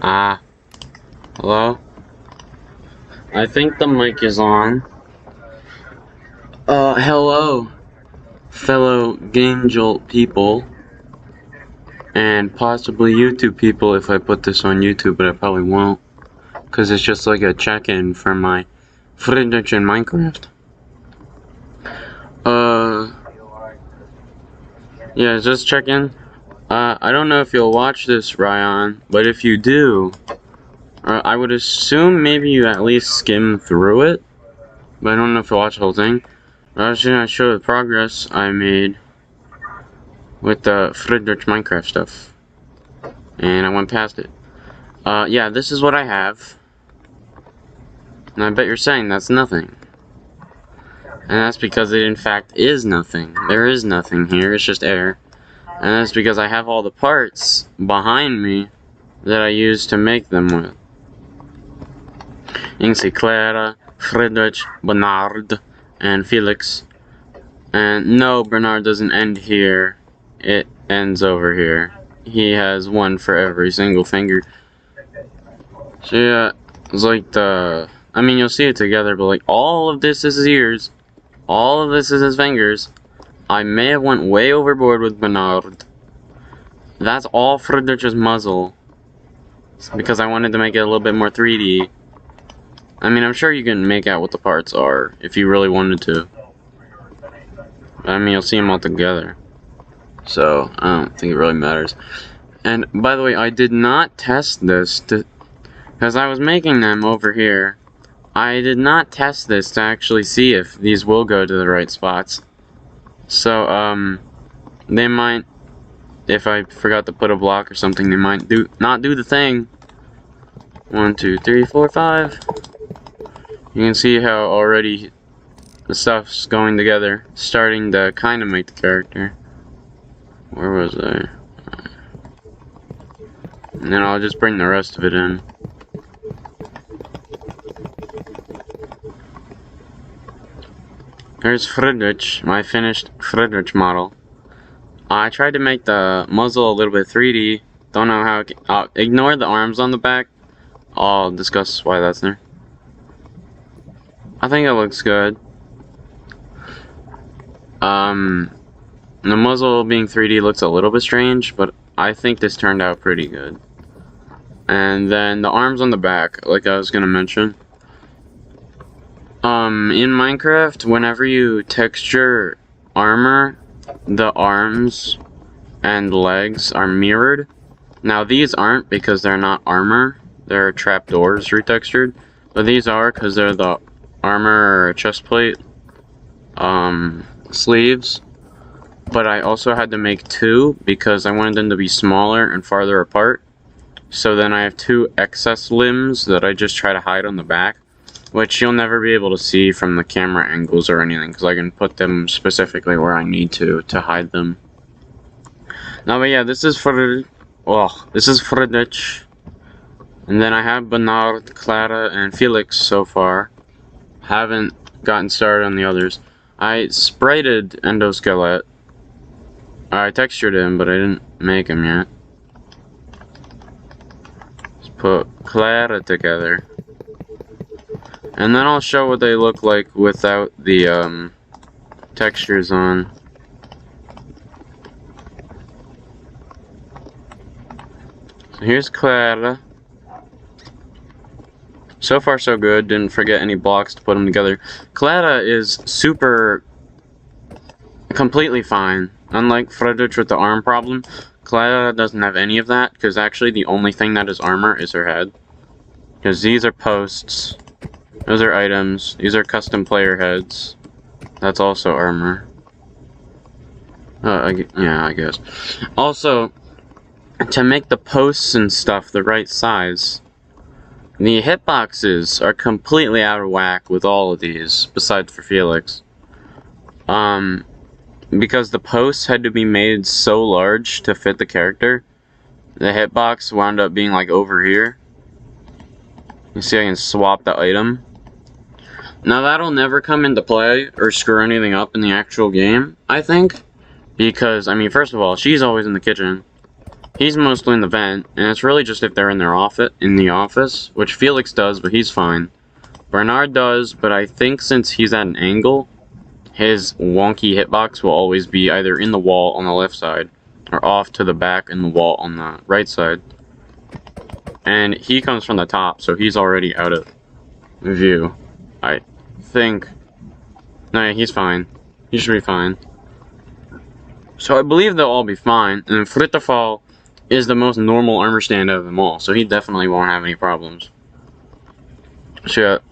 Hello? I think the mic is on. Hello, fellow Gangel people, and possibly YouTube people if I put this on YouTube, but I probably won't, because it's just like a check-in for my Friedrich in Minecraft. Yeah, just check in. I don't know if you'll watch this, Ryan, but if you do, I would assume maybe you at least skim through it, but I don't know if you'll watch the whole thing. I was gonna show the progress I made with the Friedrich Minecraft stuff, and I went past it. Yeah, this is what I have, and I bet you're saying that's nothing. And that's because it in fact is nothing. There is nothing here, it's just air. And that's because I have all the parts behind me that I use to make them with. You can see Clara, Friedrich, Bernard, and Felix. And no, Bernard doesn't end here. It ends over here. He has one for every single finger. So yeah, it's like I mean, you'll see it together, but like all of this is his ears. All of this is his fingers. I may have went way overboard with Bernard. That's all Friedrich's muzzle. It's because I wanted to make it a little bit more 3D. I mean, I'm sure you can make out what the parts are if you really wanted to. I mean, you'll see them all together. So, I don't think it really matters. And, by the way, I did not test this because I was making them over here. I did not test this to actually see if these will go to the right spots. So, they might, if I forgot to put a block or something, they might not do the thing. 1, 2, 3, 4, 5. You can see how already the stuff's going together, starting to kind of make the character. Where was I? And then I'll just bring the rest of it in. Here's Friedrich, my finished Friedrich model. I tried to make the muzzle a little bit 3D. Don't know how. Ignore the arms on the back. I'll discuss why that's there. I think it looks good. The muzzle being 3D looks a little bit strange, but I think this turned out pretty good. And then the arms on the back, like I was gonna mention. In Minecraft, whenever you texture armor, the arms and legs are mirrored. Now these aren't because they're not armor, they're trapdoors retextured. But these are because they're the armor chest plate sleeves. But I also had to make two because I wanted them to be smaller and farther apart. So then I have two excess limbs that I just try to hide on the back, which you'll never be able to see from the camera angles or anything, because I can put them specifically where I need to hide them. Now, but yeah, this is Friedrich, and then I have Bernard, Clara, and Felix so far. Haven't gotten started on the others. I sprited Endoskelet. I textured him, but I didn't make him yet. Let's put Clara together. And then I'll show what they look like without the textures on. So here's Clara. So far so good, didn't forget any blocks to put them together. Clara is completely fine. Unlike Friedrich with the arm problem, Clara doesn't have any of that, because actually the only thing that is armor is her head. Because these are posts. Those are items. These are custom player heads. That's also armor. Yeah, I guess. Also, to make the posts and stuff the right size, the hitboxes are completely out of whack with all of these, besides for Felix. Because the posts had to be made so large to fit the character, the hitbox wound up being like over here. You see I can swap the item. Now that'll never come into play or screw anything up in the actual game, I think. Because, I mean, first of all, she's always in the kitchen. He's mostly in the vent, and it's really just if they're in the office, which Felix does, but he's fine. Bernard does, but I think since he's at an angle, his wonky hitbox will always be either in the wall on the left side, or off to the back in the wall on the right side. And he comes from the top, so he's already out of view. I think. No, yeah, he's fine. He should be fine. So I believe they'll all be fine. And Frittefall is the most normal armor stand of them all, so he definitely won't have any problems. Shit.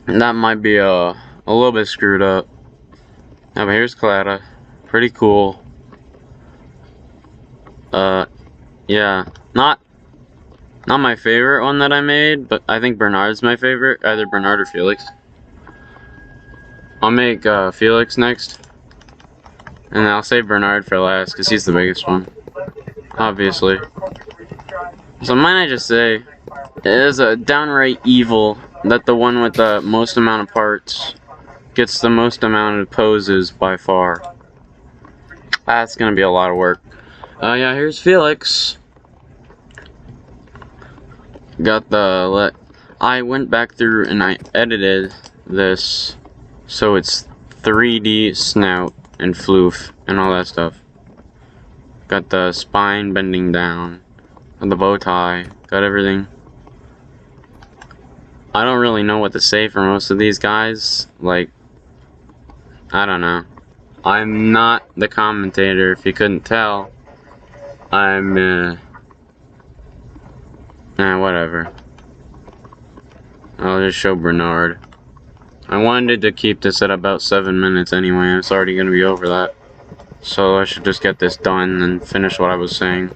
That might be a little bit screwed up. Now, but here's Clara. Pretty cool. Yeah. Not my favorite one that I made, but I think Bernard's my favorite. Either Bernard or Felix. I'll make Felix next. And I'll save Bernard for last, because he's the biggest one. Obviously. So might I just say, it is a downright evil that the one with the most amount of parts gets the most amount of poses by far. That's gonna be a lot of work. Yeah, here's Felix. Got the I went back through and I edited this so it's 3D snout and floof and all that stuff. Got the spine bending down, and the bow tie, got everything. I don't really know what to say for most of these guys. Like, I don't know. I'm not the commentator, if you couldn't tell. I'm, whatever. I'll just show Bernard. I wanted to keep this at about 7 minutes anyway, and it's already going to be over that. So I should just get this done and finish what I was saying.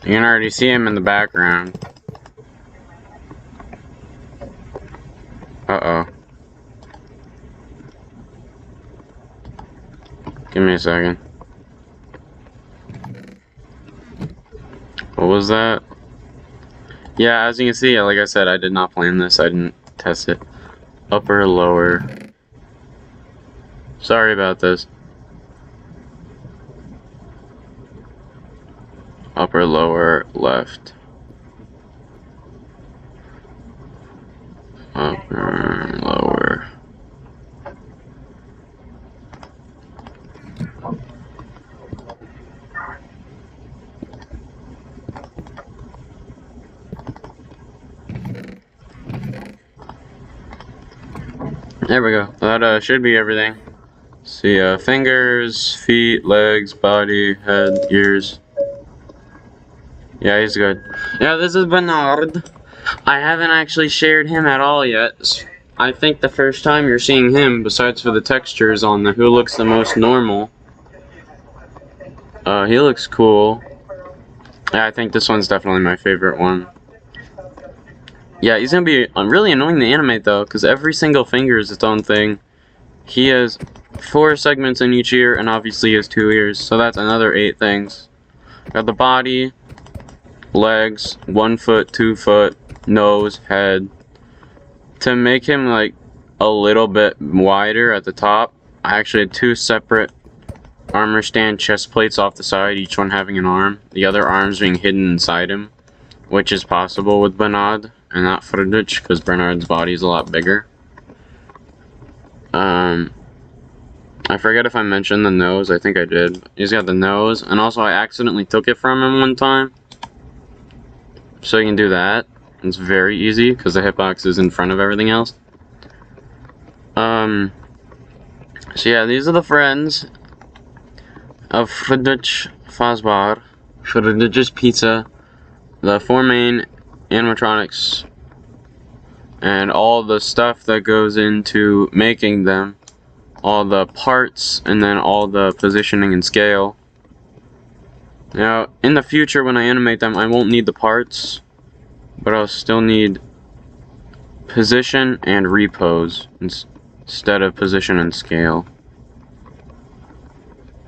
You can already see him in the background. Uh-oh. Give me a second. What was that? Yeah, as you can see, like I said, I did not plan this. I didn't test it. Upper, lower. Sorry about this. Upper, lower, left. Upper, lower. There we go. That should be everything. See, fingers, feet, legs, body, head, ears. Yeah, he's good. Yeah, this is Bernard. I haven't actually shared him at all yet. I think the first time you're seeing him, besides for the textures on the who looks the most normal. He looks cool. Yeah, I think this one's definitely my favorite one. Yeah, he's gonna be really annoying to animate though, because every single finger is its own thing. He has 4 segments in each ear, and obviously he has 2 ears, so that's another 8 things. Got the body, legs, 1 foot, 2 foot, nose, head. To make him like a little bit wider at the top, I actually had 2 separate armor stand chest plates off the side, each one having an arm. The other arms being hidden inside him, which is possible with Bernard and not Friedrich, because Bernard's body is a lot bigger. I forget if I mentioned the nose. I think I did. He's got the nose, and also I accidentally took it from him one time. So you can do that. It's very easy, because the hitbox is in front of everything else. So yeah, these are the friends of Friedrich Fazbar, Friedrich's Pizza, the 4 main animatronics, and all the stuff that goes into making them, all the parts, and then all the positioning and scale. Now, in the future when I animate them, I won't need the parts, but I'll still need position and repose instead of position and scale.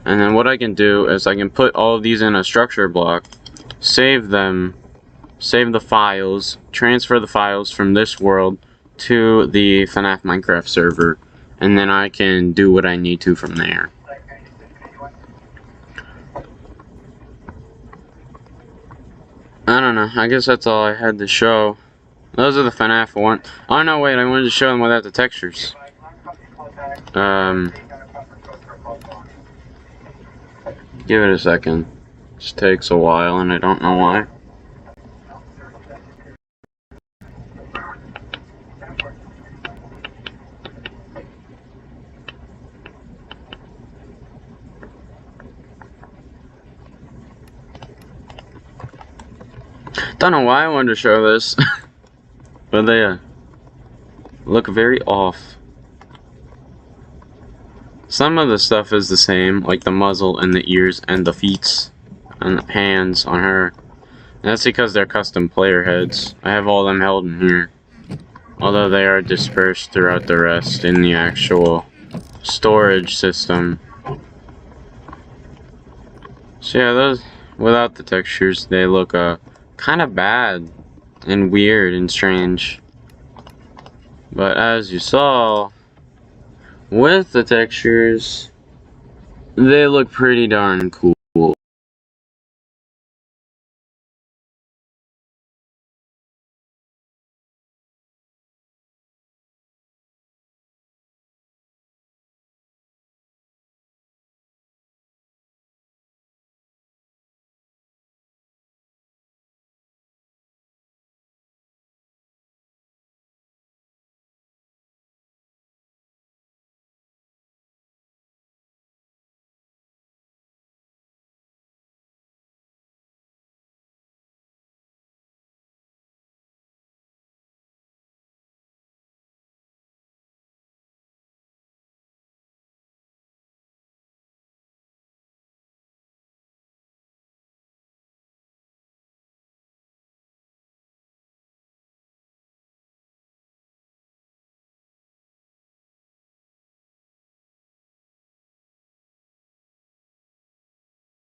And then what I can do is I can put all of these in a structure block, save them, save the files, transfer the files from this world to the FNAF Minecraft server, and then I can do what I need to from there. know. I guess that's all I had to show. Those are the FNAF one. Oh no, wait, I wanted to show them without the textures. Give it a second. Just takes a while and I don't know why. Don't know why I wanted to show this. But they look very off. Some of the stuff is the same, like the muzzle and the ears and the feet and the hands on her. And that's because they're custom player heads. I have all them held in here. Although they are dispersed throughout the rest in the actual storage system. So yeah, those, without the textures, they look kind of bad and weird and strange. But as you saw, with the textures, they look pretty darn cool.